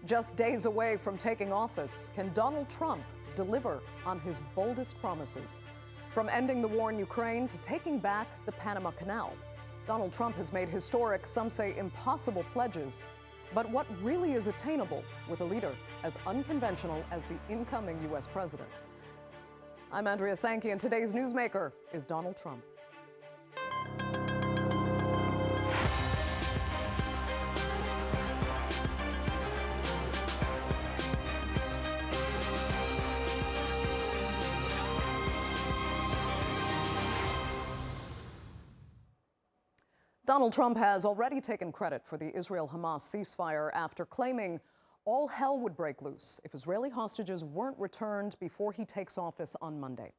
Just days away from taking office, can Donald Trump deliver on his boldest promises? From ending the war in Ukraine to taking back the Panama Canal, Donald Trump has made historic, some say impossible pledges. But what really is attainable with a leader as unconventional as the incoming U.S. president? I'm Andrea Sankey, and today's Newsmaker is Donald Trump. Donald Trump has already taken credit for the Israel-Hamas ceasefire after claiming all hell would break loose if Israeli hostages weren't returned before he takes office on Monday.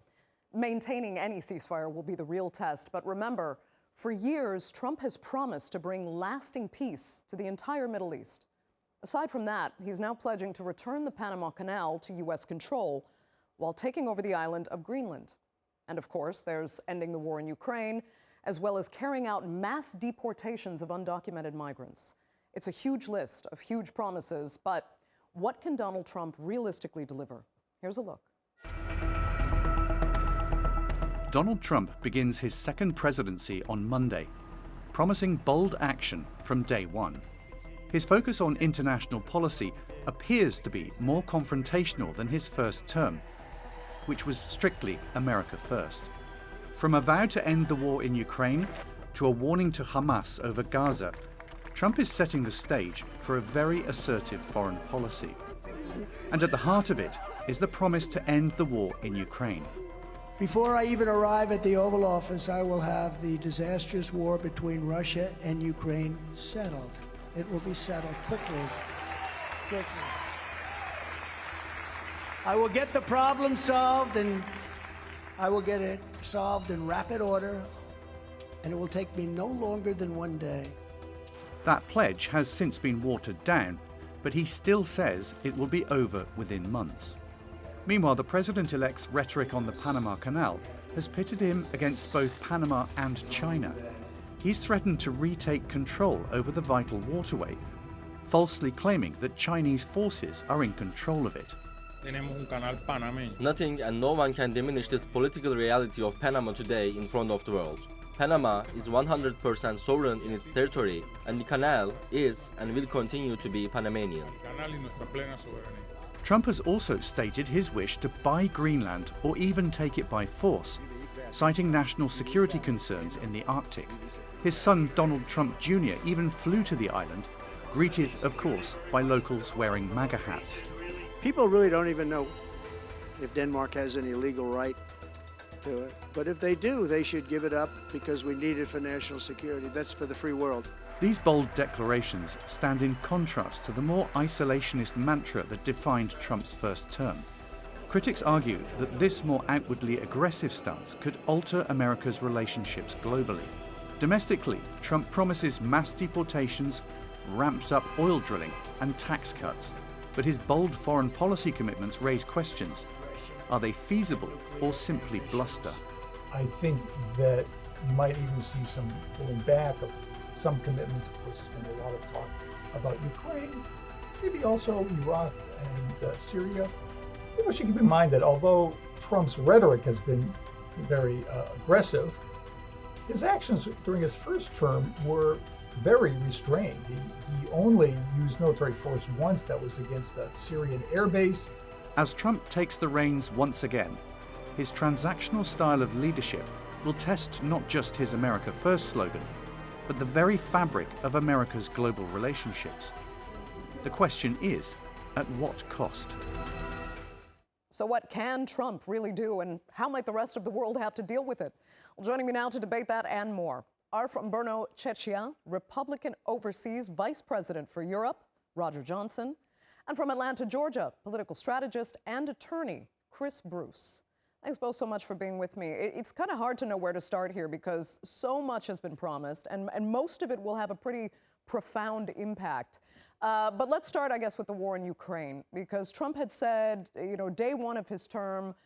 Maintaining any ceasefire will be the real test, but remember, for years, Trump has promised to bring lasting peace to the entire Middle East. Aside from that, he's now pledging to return the Panama Canal to U.S. control while taking over the island of Greenland. And of course, there's ending the war in Ukraine, as well as carrying out mass deportations of undocumented migrants. It's a huge list of huge promises, but what can Donald Trump realistically deliver? Here's a look. Donald Trump begins his second presidency on Monday, promising bold action from day one. His focus on international policy appears to be more confrontational than his first term, which was strictly America first. From a vow to end the war in Ukraine to a warning to Hamas over Gaza, Trump is setting the stage for a very assertive foreign policy. And at the heart of it is the promise to end the war in Ukraine. Before I even arrive at the Oval Office, I will have the disastrous war between Russia and Ukraine settled. It will be settled quickly. I will get the problem solved, and I will get it solved in rapid order, and it will take me no longer than one day. That pledge has since been watered down, but he still says it will be over within months. Meanwhile, the president-elect's rhetoric on the Panama Canal has pitted him against both Panama and China. He's threatened to retake control over the vital waterway, falsely claiming that Chinese forces are in control of it. Nothing and no one can diminish this political reality of Panama today in front of the world. Panama is 100% sovereign in its territory, and the canal is and will continue to be Panamanian. Trump has also stated his wish to buy Greenland or even take it by force, citing national security concerns in the Arctic. His son Donald Trump Jr. even flew to the island, greeted, of course, by locals wearing MAGA hats. People really don't even know if Denmark has any legal right to it. But if they do, they should give it up because we need it for national security. That's for the free world. These bold declarations stand in contrast to the more isolationist mantra that defined Trump's first term. Critics argue that this more outwardly aggressive stance could alter America's relationships globally. Domestically, Trump promises mass deportations, ramped up oil drilling, and tax cuts. But his bold foreign policy commitments raise questions. Are they feasible or simply bluster? I think that you might even see some pulling back of some commitments. Of course, there's been a lot of talk about Ukraine, maybe also Iraq and Syria. We should keep in mind that although Trump's rhetoric has been very aggressive, his actions during his first term were very restrained. He only used military force once. That was against that Syrian air base. As Trump takes the reins once again, his transactional style of leadership will test not just his America First slogan, but the very fabric of America's global relationships. The question is, at what cost? So what can Trump really do, and how might the rest of the world have to deal with it? Well, joining me now to debate that and more are from Brno Chechia, Republican Overseas Vice President for Europe, Roger Johnson, and from Atlanta, Georgia, political strategist and attorney, Chris Bruce. Thanks both so much for being with me. It's kind of hard to know where to start here because so much has been promised, and most of it will have a pretty profound impact. But let's start, I guess, with the war in Ukraine, because Trump had said, day one of his term,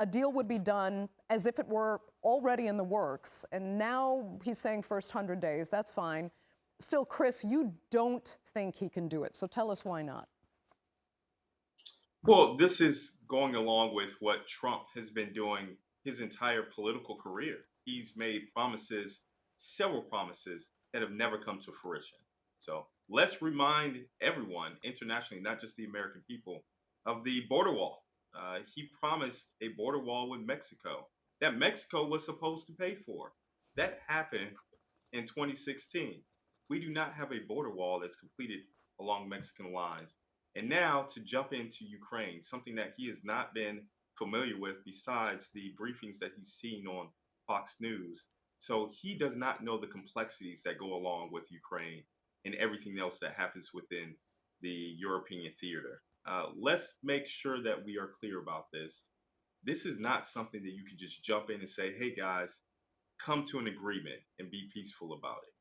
a deal would be done as if it were already in the works. And now he's saying first 100 days, that's fine. Still, Chris, you don't think he can do it. So tell us why not. Well, this is going along with what Trump has been doing his entire political career. He's made promises, several promises that have never come to fruition. So let's remind everyone internationally, not just the American people, of the border wall. He promised a border wall with Mexico that Mexico was supposed to pay for. That happened in 2016. We do not have a border wall that's completed along Mexican lines. And now to jump into Ukraine, something that he has not been familiar with besides the briefings that he's seen on Fox News. So he does not know the complexities that go along with Ukraine and everything else that happens within the European theater. Let's make sure that we are clear about this. This is not something that you can just jump in and say, hey guys, come to an agreement and be peaceful about it.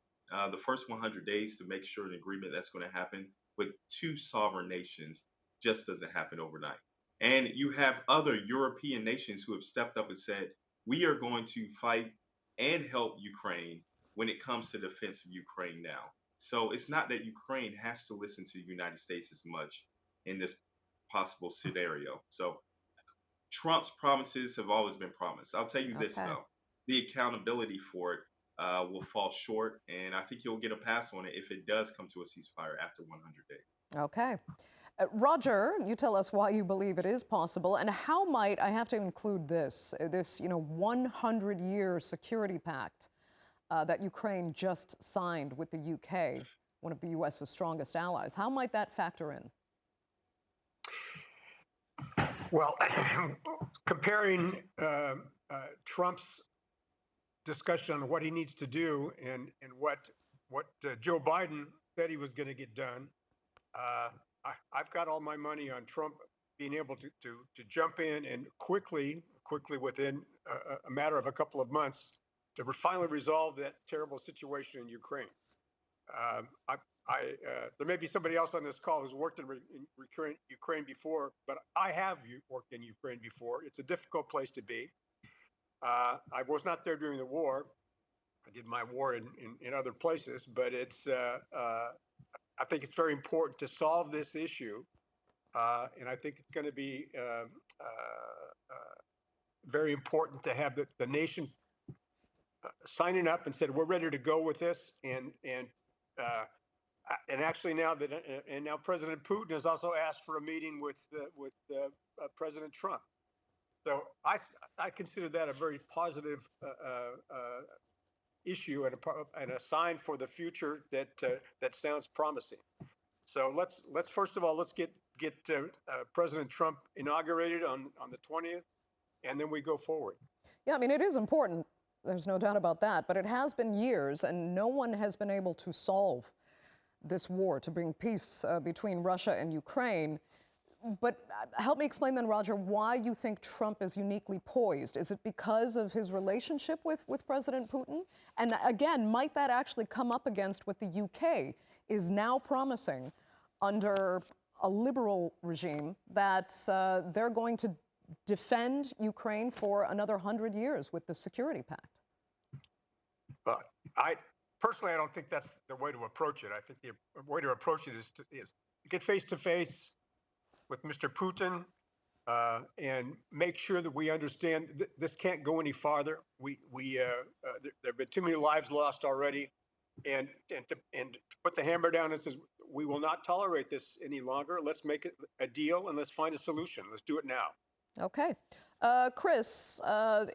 The first 100 days to make sure an agreement that's going to happen with two sovereign nations just doesn't happen overnight. And you have other European nations who have stepped up and said, we are going to fight and help Ukraine when it comes to defense of Ukraine now. So it's not that Ukraine has to listen to the United States as much in this possible scenario. So Trump's promises have always been promised. I'll tell you this, Okay. though, the accountability for it will fall short, and I think he'll get a pass on it if it does come to a ceasefire after 100 days. Okay. Roger, you tell us why you believe it is possible, and how might, I have to include this 100-year security pact that Ukraine just signed with the UK, one of the U.S.'s strongest allies. How might that factor in? Well, comparing Trump's discussion on what he needs to do and what Joe Biden said he was going to get done, I've got all my money on Trump being able to jump in and quickly within a matter of a couple of months to finally resolve that terrible situation in Ukraine. There may be somebody else on this call who's worked in Ukraine before, but I have worked in Ukraine before. It's a difficult place to be. I was not there during the war. I did my war in other places, but it's. I think it's very important to solve this issue, and I think it's going to be very important to have the nation signing up and said we're ready to go with this, and actually now President Putin has also asked for a meeting with President Trump. So I consider that a very positive issue and a sign for the future that sounds promising. So let's first of all let's get President Trump inaugurated on the 20th, and then we go forward. Yeah, I mean, it is important. There's no doubt about that. But it has been years, and no one has been able to solve this war, to bring peace between Russia and Ukraine. But help me explain then, Roger, why you think Trump is uniquely poised. Is it because of his relationship with President Putin? And again, might that actually come up against what the UK is now promising under a liberal regime, that they're going to defend Ukraine for another 100 years with the security pact? But personally, I don't think that's the way to approach it. I think the way to approach it is to get face to face with Mr. Putin and make sure that we understand this can't go any farther. There have been too many lives lost already, and to put the hammer down and says we will not tolerate this any longer. Let's make it a deal and let's find a solution. Let's do it now. Okay. Chris,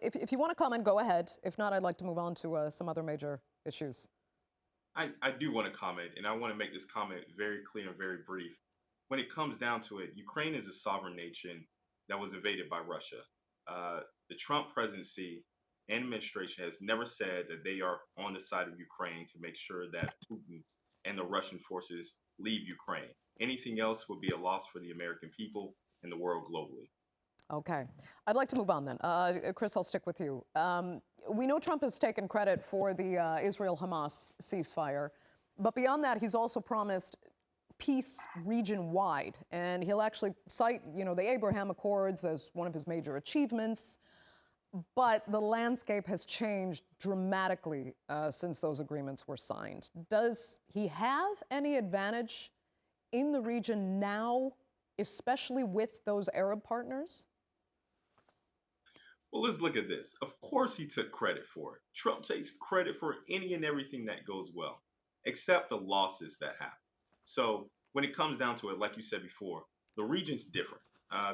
if you want to comment, go ahead. If not, I'd like to move on to some other major issues. I do want to comment, and I want to make this comment very clear and very brief. When it comes down to it, Ukraine is a sovereign nation that was invaded by Russia. The Trump presidency and administration has never said that they are on the side of Ukraine to make sure that Putin and the Russian forces leave Ukraine. Anything else would be a loss for the American people and the world globally. Okay. I'd like to move on then. Chris, I'll stick with you. We know Trump has taken credit for the Israel-Hamas ceasefire, but beyond that, he's also promised peace region-wide, and he'll actually cite, the Abraham Accords as one of his major achievements. But the landscape has changed dramatically since those agreements were signed. Does he have any advantage in the region now especially with those Arab partners? Well, let's look at this. Of course, he took credit for it. Trump takes credit for any and everything that goes well, except the losses that happen. So when it comes down to it, like you said before, the region's different.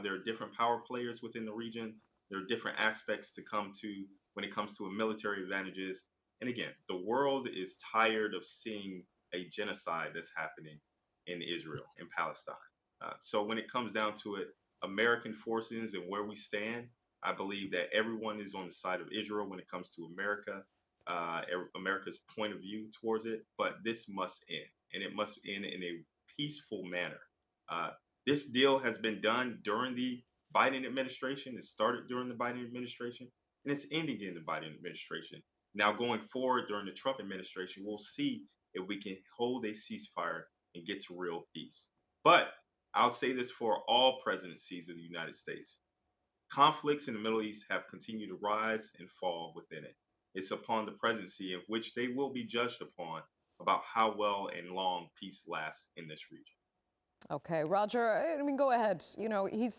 There are different power players within the region. There are different aspects to come to when it comes to military advantages. And again, the world is tired of seeing a genocide that's happening in Israel, in Palestine. So when it comes down to it, American forces and where we stand, I believe that everyone is on the side of Israel when it comes to America, America's point of view towards it. But this must end, and it must end in a peaceful manner. This deal has been done during the Biden administration. It started during the Biden administration, and it's ending in the Biden administration. Now, going forward during the Trump administration, we'll see if we can hold a ceasefire and get to real peace. But I'll say this for all presidencies of the United States. Conflicts in the Middle East have continued to rise and fall within it. It's upon the presidency in which they will be judged upon about how well and long peace lasts in this region. Okay, Roger, I mean, go ahead. You know, he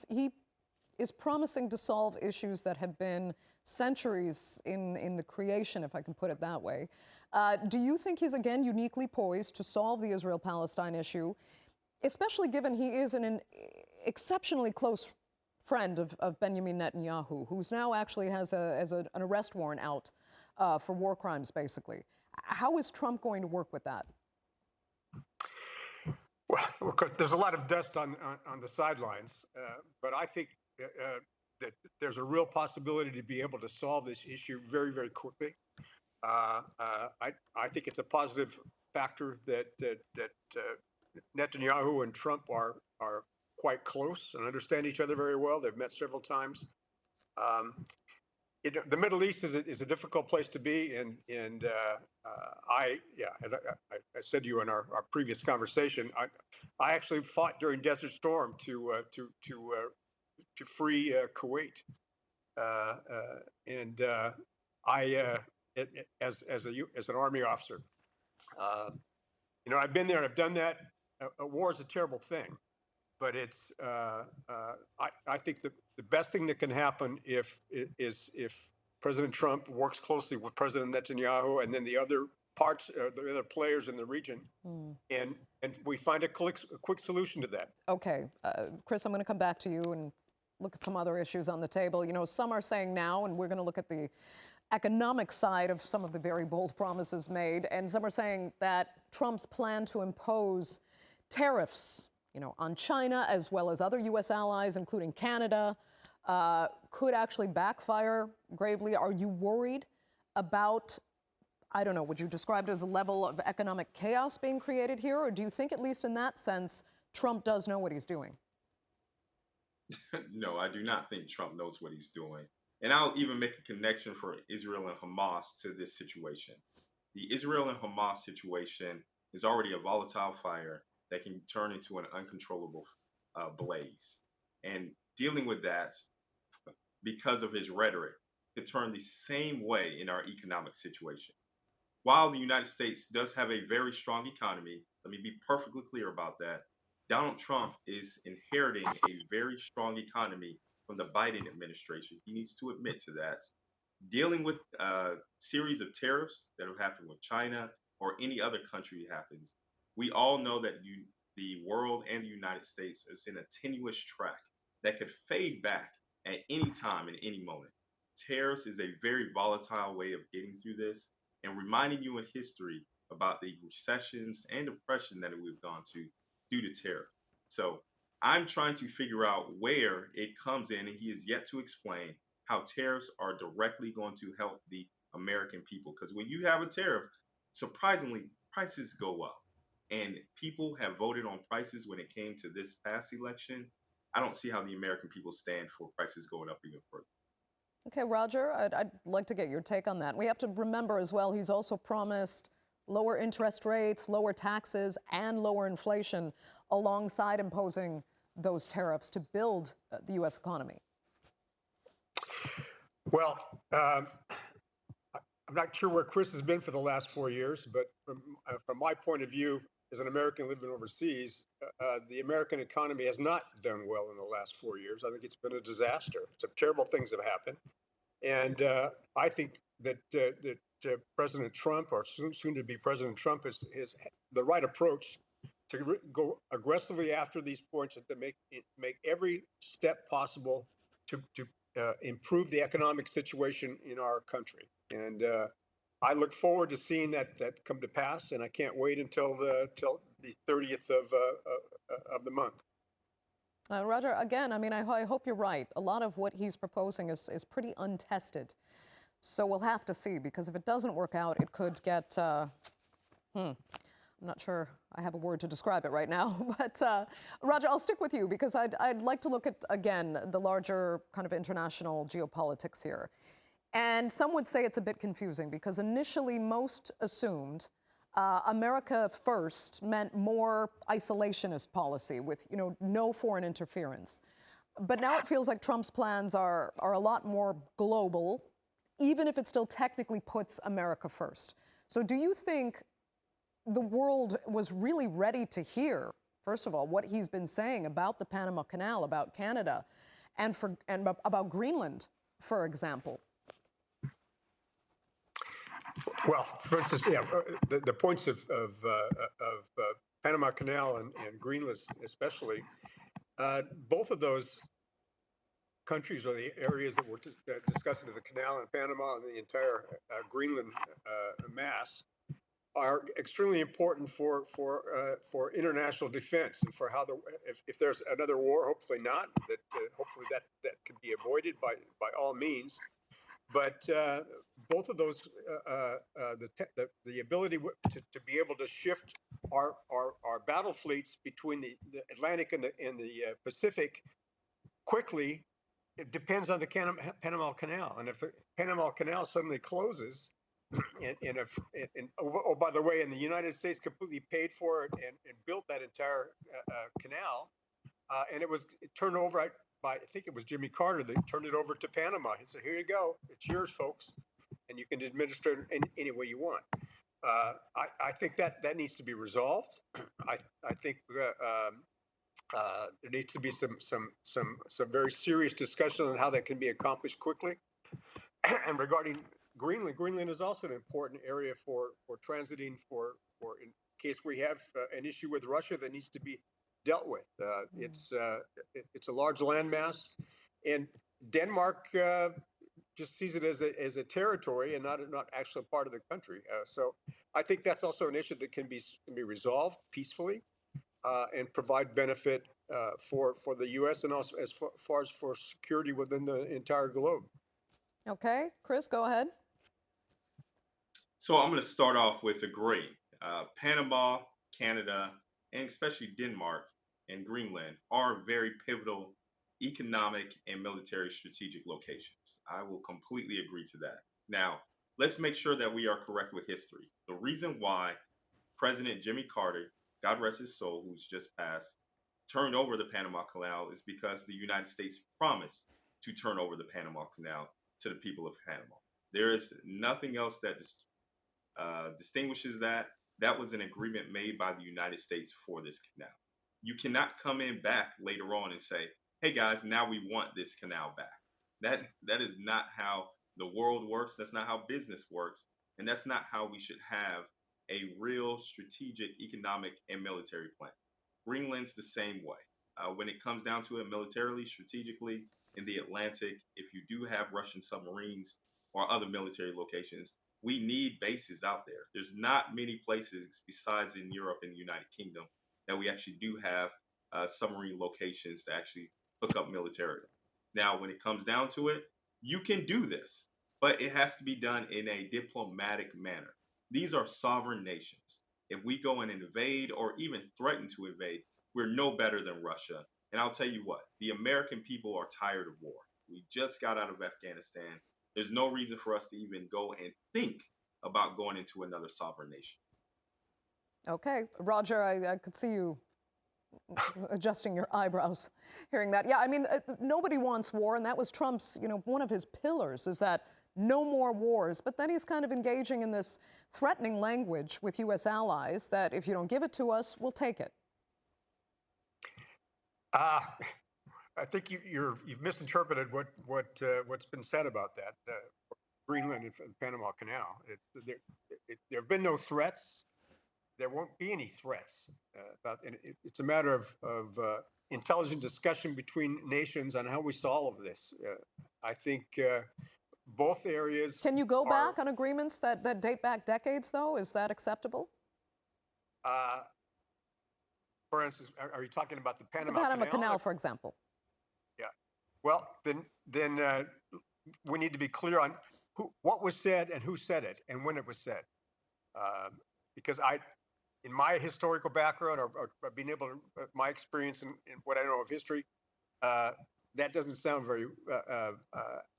is promising to solve issues that have been centuries in the creation, if I can put it that way. Do you think he's, again, uniquely poised to solve the Israel-Palestine issue, especially given he is an exceptionally close friend of Benjamin Netanyahu, who's now actually has an arrest warrant out for war crimes, basically? How is Trump going to work with that? Well, of course, there's a lot of dust on the sidelines, but I think that there's a real possibility to be able to solve this issue very, very quickly. I think it's a positive factor that Netanyahu and Trump are quite close and understand each other very well. They've met several times. The Middle East is a difficult place to be, and I said to you in our previous conversation, I actually fought during Desert Storm to free Kuwait, and as an Army officer, I've been there and I've done that. A war is a terrible thing, but it's I think the best thing that can happen if President Trump works closely with President Netanyahu and then the other parts, the other players in the region, and we find a quick solution to that. Okay, Chris, I'm going to come back to you and look at some other issues on the table. You know, some are saying now, and we're going to look at the economic side of some of the very bold promises made, and some are saying that Trump's plan to impose tariffs, on China as well as other U.S. allies, including Canada, could actually backfire gravely. Are you worried about, I don't know, would you describe it as a level of economic chaos being created here? Or do you think, at least in that sense, Trump does know what he's doing? No, I do not think Trump knows what he's doing. And I'll even make a connection for Israel and Hamas to this situation. The Israel and Hamas situation is already a volatile fire that can turn into an uncontrollable blaze. And dealing with that, because of his rhetoric, could turn the same way in our economic situation. While the United States does have a very strong economy, let me be perfectly clear about that, Donald Trump is inheriting a very strong economy from the Biden administration. He needs to admit to that. Dealing with a series of tariffs that have happened with China or any other country happens, we all know that the world and the United States is in a tenuous track that could fade back at any time, in any moment. Tariffs is a very volatile way of getting through this and reminding you in history about the recessions and depression that we've gone to due to tariff. So I'm trying to figure out where it comes in, and he is yet to explain how tariffs are directly going to help the American people. Because when you have a tariff, surprisingly, prices go up. And people have voted on prices when it came to this past election. I don't see how the American people stand for prices going up even further. Okay, Roger, I'd like to get your take on that. We have to remember as well, he's also promised lower interest rates, lower taxes, and lower inflation alongside imposing those tariffs to build the U.S. economy. Well, I'm not sure where Chris has been for the last 4 years, but from my point of view, as an American living overseas, the American economy has not done well in the last 4 years. I think it's been a disaster. Some terrible things have happened. And I think that President Trump, or soon to be President Trump, is the right approach to go aggressively after these points and to make every step possible to improve the economic situation in our country. And I look forward to seeing that come to pass, and I can't wait until the 30th of the month. Roger, again, I mean, I hope you're right. A lot of what he's proposing is pretty untested. So we'll have to see, because if it doesn't work out, it could get, I'm not sure I have a word to describe it right now. But Roger, I'll stick with you, because I'd like to look at, again, the larger kind of international geopolitics here. And some would say it's a bit confusing, because initially most assumed America first meant more isolationist policy with, no foreign interference. But now it feels like Trump's plans are a lot more global, even if it still technically puts America first. So do you think the world was really ready to hear, first of all, what he's been saying about the Panama Canal, about Canada, and about Greenland, for example? Well, for instance, yeah, the points of Panama Canal and Greenland especially, both of those countries, or the areas that we're discussing, the canal in Panama and the entire Greenland mass, are extremely important for international defense, and for how if there's another war, hopefully not, that hopefully that can be avoided by all means. But both of those, the ability to be able to shift our battle fleets between the Atlantic and the Pacific quickly, it depends on the Panama Canal. And if the Panama Canal suddenly closes, oh, by the way, and the United States completely paid for it and built that entire canal, and it turned over I think it was Jimmy Carter that turned it over to Panama. He said, "Here you go, it's yours, folks, and you can administer it any way you want." I think that needs to be resolved. I think there needs to be some very serious discussion on how that can be accomplished quickly. And regarding Greenland is also an important area for transiting for in case we have an issue with Russia that needs to be dealt with. It's a large landmass, and Denmark just sees it as a territory and not actually a part of the country. So I think that's also an issue that can be resolved peacefully and provide benefit for the U.S. and also as far as for security within the entire globe. Okay, Chris, go ahead. So I'm going to start off with agree. Panama, Canada, and especially Denmark and Greenland are very pivotal economic and military strategic locations. I will completely agree to that. Now, let's make sure that we are correct with history. The reason why President Jimmy Carter, God rest his soul, who's just passed, turned over the Panama Canal is because the United States promised to turn over the Panama Canal to the people of Panama. There is nothing else that distinguishes that. That was an agreement made by the United States for this canal. You cannot come in back later on and say, "Hey guys, now we want this canal back." That is not how the world works. That's not how business works. And that's not how we should have a real strategic, economic, and military plan. Greenland's the same way. When it comes down to it militarily, strategically, in the Atlantic, if you do have Russian submarines or other military locations, we need bases out there. There's not many places besides in Europe and the United Kingdom that we actually do have submarine locations to actually hook up militarily. Now, when it comes down to it, you can do this, but it has to be done in a diplomatic manner. These are sovereign nations. If we go and invade or even threaten to invade, we're no better than Russia. And I'll tell you what, the American people are tired of war. We just got out of Afghanistan. There's no reason for us to even go and think about going into another sovereign nation. Okay, Roger, I could see you adjusting your eyebrows hearing that. Yeah, I mean, nobody wants war, and that was Trump's, one of his pillars is that no more wars. But then he's kind of engaging in this threatening language with U.S. allies that if you don't give it to us, we'll take it. I think you've misinterpreted what's been said about that. Greenland and the Panama Canal. There have been no threats. There won't be any threats. And it's a matter of intelligent discussion between nations on how we solve this. I think both areas. Can you go back on agreements that date back decades, though? Is that acceptable? For instance, are you talking about the Panama Canal? The Panama Canal, for example. Yeah. Well, then we need to be clear on what was said and who said it and when it was said. Because in my historical background or being able to, my experience in what I know of history, that doesn't sound very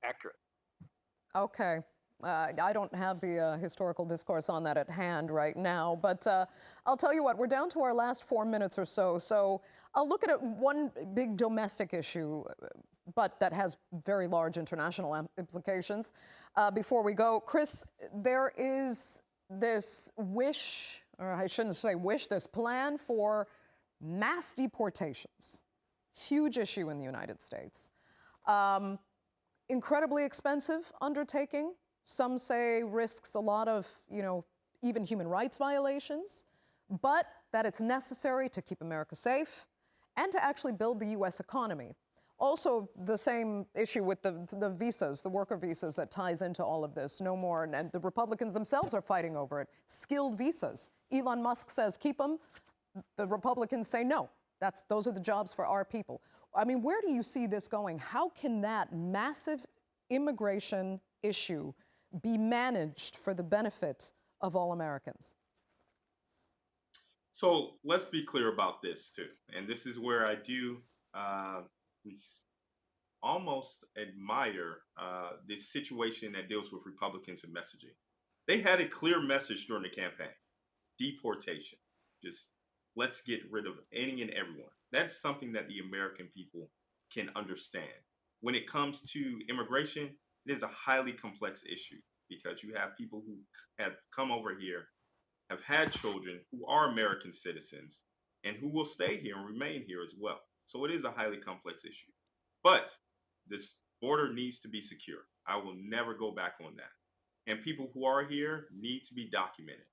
accurate. Okay. I don't have the historical discourse on that at hand right now, but I'll tell you what, we're down to our last 4 minutes or so. So I'll look at one big domestic issue, but that has very large international implications. Before we go, Chris, there is this wish, or I shouldn't say wish, this plan for mass deportations. Huge issue in the United States. Incredibly expensive undertaking. Some say risks a lot of, even human rights violations, but that it's necessary to keep America safe and to actually build the U.S. economy. Also, the same issue with the visas, the worker visas that ties into all of this. No more, and the Republicans themselves are fighting over it. Skilled visas. Elon Musk says keep them. The Republicans say no. Those are the jobs for our people. I mean, where do you see this going? How can that massive immigration issue be managed for the benefit of all Americans? So let's be clear about this too. And this is where I do almost admire this situation that deals with Republicans and messaging. They had a clear message during the campaign: deportation. Just let's get rid of any and everyone. That's something that the American people can understand. When it comes to immigration, it is a highly complex issue because you have people who have come over here, have had children who are American citizens, and who will stay here and remain here as well. So it is a highly complex issue. But this border needs to be secure. I will never go back on that. And people who are here need to be documented.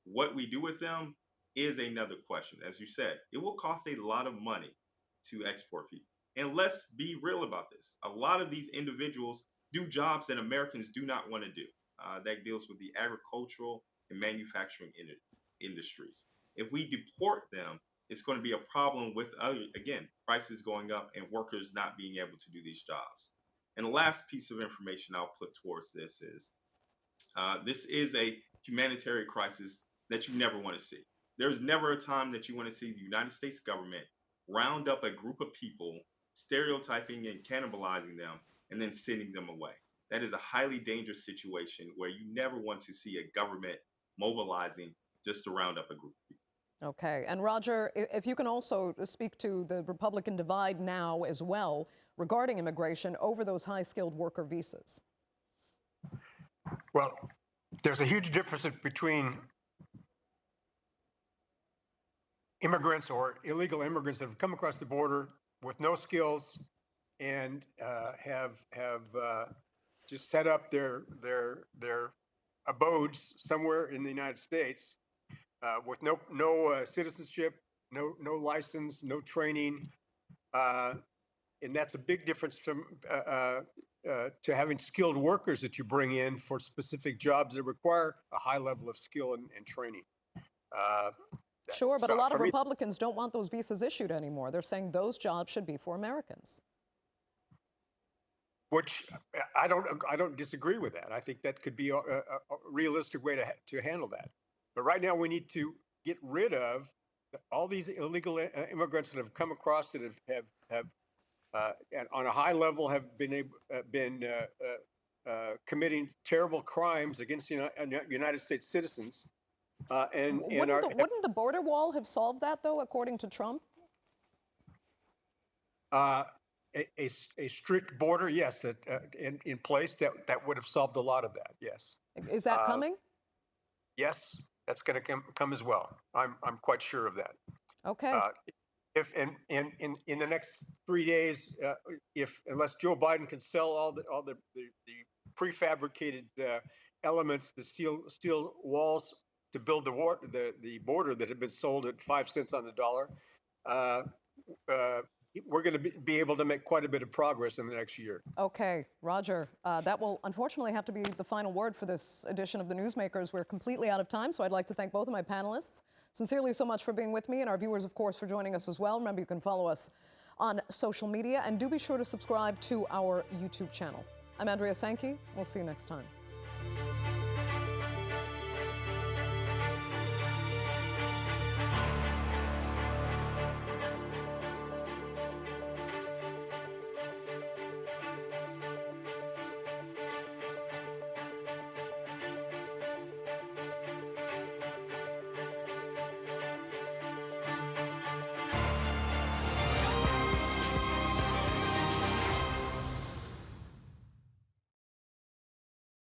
What we do with them is another question. As you said, it will cost a lot of money to export people. And let's be real about this. A lot of these individuals do jobs that Americans do not want to do. That deals with the agricultural and manufacturing industries. If we deport them, it's going to be a problem with, again, prices going up and workers not being able to do these jobs. And the last piece of information I'll put towards this is a humanitarian crisis that you never want to see. There's never a time that you want to see the United States government round up a group of people, stereotyping and cannibalizing them, and then sending them away. That is a highly dangerous situation where you never want to see a government mobilizing just to round up a group of people. Okay. And Roger, if you can also speak to the Republican divide now as well regarding immigration over those high-skilled worker visas. Well, there's a huge difference between immigrants or illegal immigrants that have come across the border with no skills and have just set up their abodes somewhere in the United States with no citizenship, no license, no training, and that's a big difference from to having skilled workers that you bring in for specific jobs that require a high level of skill and training. Sure, but a lot of Republicans don't want those visas issued anymore. They're saying those jobs should be for Americans. Which I don't disagree with that. I think that could be a realistic way to handle that. But right now we need to get rid of all these illegal immigrants that have come across that have on a high level have been committing terrible crimes against United States citizens. Wouldn't the border wall have solved that, though, according to Trump? a strict border, yes, that in place that would have solved a lot of that. Yes. Is that coming? Yes, that's going to come as well. I'm quite sure of that. Okay. If in the next 3 days, unless Joe Biden can sell all the prefabricated elements, the steel walls to build the border that had been sold at 5 cents on the dollar, we're going to be able to make quite a bit of progress in the next year. Okay, Roger. That will unfortunately have to be the final word for this edition of the Newsmakers. We're completely out of time, so I'd like to thank both of my panelists sincerely so much for being with me, and our viewers, of course, for joining us as well. Remember, you can follow us on social media, and do be sure to subscribe to our YouTube channel. I'm Andrea Sankey. We'll see you next time.